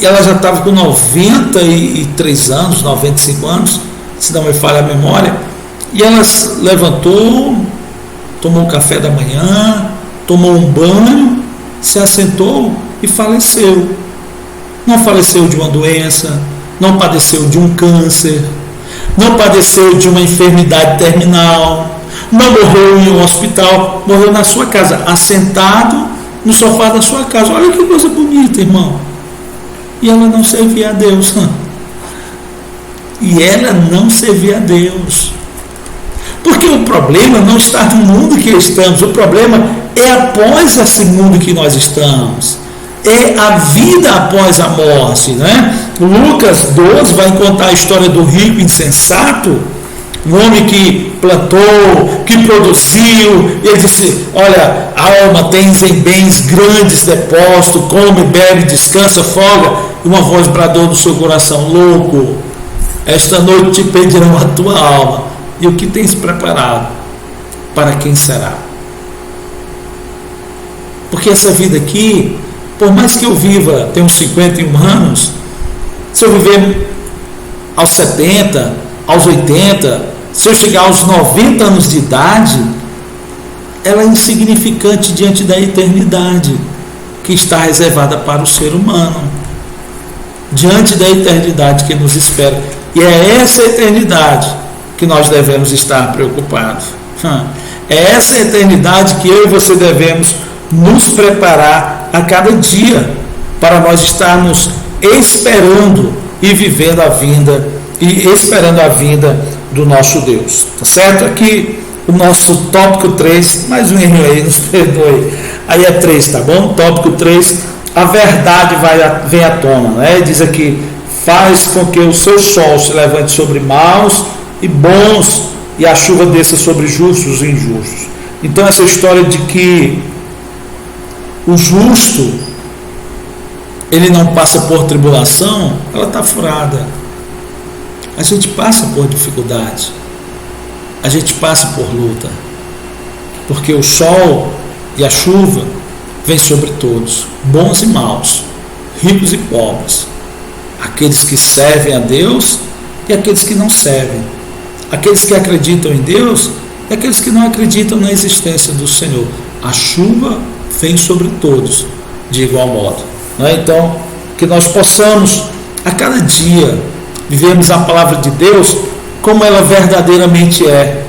ela já estava com 93 anos, 95 anos, se não me falha a memória, e ela levantou, tomou um café da manhã, tomou um banho, se assentou e faleceu. Não faleceu de uma doença, não padeceu de um câncer, não padeceu de uma enfermidade terminal, não morreu em um hospital, morreu na sua casa, assentado no sofá da sua casa. Olha que coisa bonita, irmão. E ela não servia a Deus. E ela não servia a Deus. Porque o problema não está no mundo que estamos, o problema é após esse mundo que nós estamos. É a vida após a morte, né? Lucas 12 vai contar a história do rico insensato, um homem que plantou, que produziu, e ele disse: olha, alma, tens em bens grandes depósito, come, bebe, descansa, folga. E uma voz bradou no seu coração: louco, esta noite te pedirão a tua alma. E o que tens preparado? Para quem será? Porque essa vida aqui, por mais que eu viva, tenho 51 anos, se eu viver aos 70, aos 80, se eu chegar aos 90 anos de idade, ela é insignificante diante da eternidade que está reservada para o ser humano, diante da eternidade que nos espera. E é essa eternidade que nós devemos estar preocupados. É essa eternidade que eu e você devemos nos preparar a cada dia, para nós estarmos esperando e vivendo a vinda, e esperando a vinda do nosso Deus. Tá certo? Aqui o nosso tópico 3, mais um erro aí, nos perdoe. Aí é 3, tá bom? Tópico 3, a verdade vem à tona, né? Diz aqui: faz com que o seu sol se levante sobre maus e bons, e a chuva desça sobre justos e injustos. Então essa história de que o justo ele não passa por tribulação, ela está furada. A gente passa por dificuldade, a gente passa por luta, porque o sol e a chuva vêm sobre todos, bons e maus, ricos e pobres, aqueles que servem a Deus e aqueles que não servem, aqueles que acreditam em Deus e aqueles que não acreditam na existência do Senhor. A chuva vem sobre todos de igual modo, não é? Então, que nós possamos a cada dia vivermos a palavra de Deus como ela verdadeiramente é,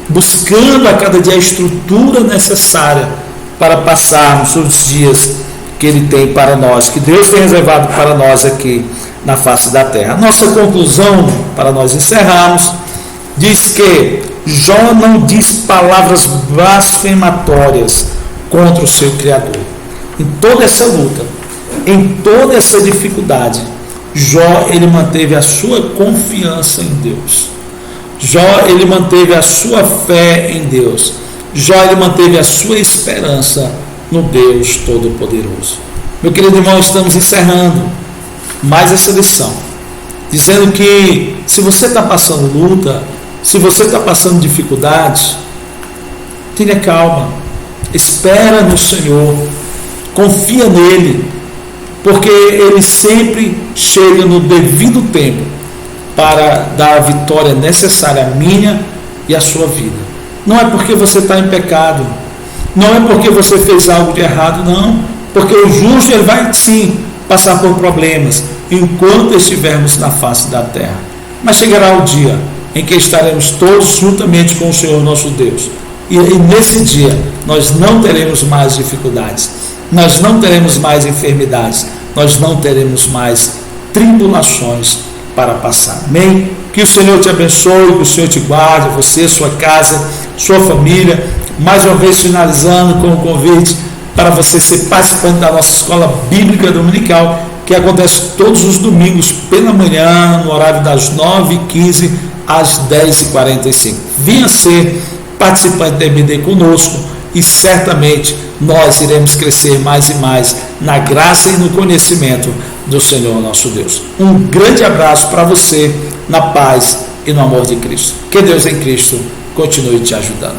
buscando a cada dia a estrutura necessária para passarmos os dias que Ele tem para nós, que Deus tem reservado para nós aqui na face da terra. A nossa conclusão, para nós encerrarmos, diz que Jó não diz palavras blasfematórias contra o seu Criador. Em toda essa luta, em toda essa dificuldade, Jó, ele manteve a sua confiança em Deus. Jó, ele manteve a sua fé em Deus. Jó, ele manteve a sua esperança no Deus Todo-Poderoso. Meu querido irmão, estamos encerrando mais essa lição, dizendo que se você está passando luta, se você está passando dificuldades, tenha calma, espera no Senhor, confia nele, porque Ele sempre chega no devido tempo para dar a vitória necessária à minha e à sua vida. Não é porque você está em pecado, não é porque você fez algo de errado, não, porque o justo ele vai sim passar por problemas enquanto estivermos na face da terra, mas chegará o dia em que estaremos todos juntamente com o Senhor nosso Deus, e nesse dia nós não teremos mais dificuldades, nós não teremos mais enfermidades, nós não teremos mais tribulações para passar. Amém? Que o Senhor te abençoe, que o Senhor te guarde, você, sua casa, sua família. Mais uma vez finalizando com o convite para você ser participante da nossa escola bíblica dominical, que acontece todos os domingos pela manhã, no horário das 9h15 às 10h45. Venha ser participante da EBD conosco e certamente nós iremos crescer mais e mais na graça e no conhecimento do Senhor nosso Deus. Um grande abraço para você, na paz e no amor de Cristo. Que Deus em Cristo continue te ajudando.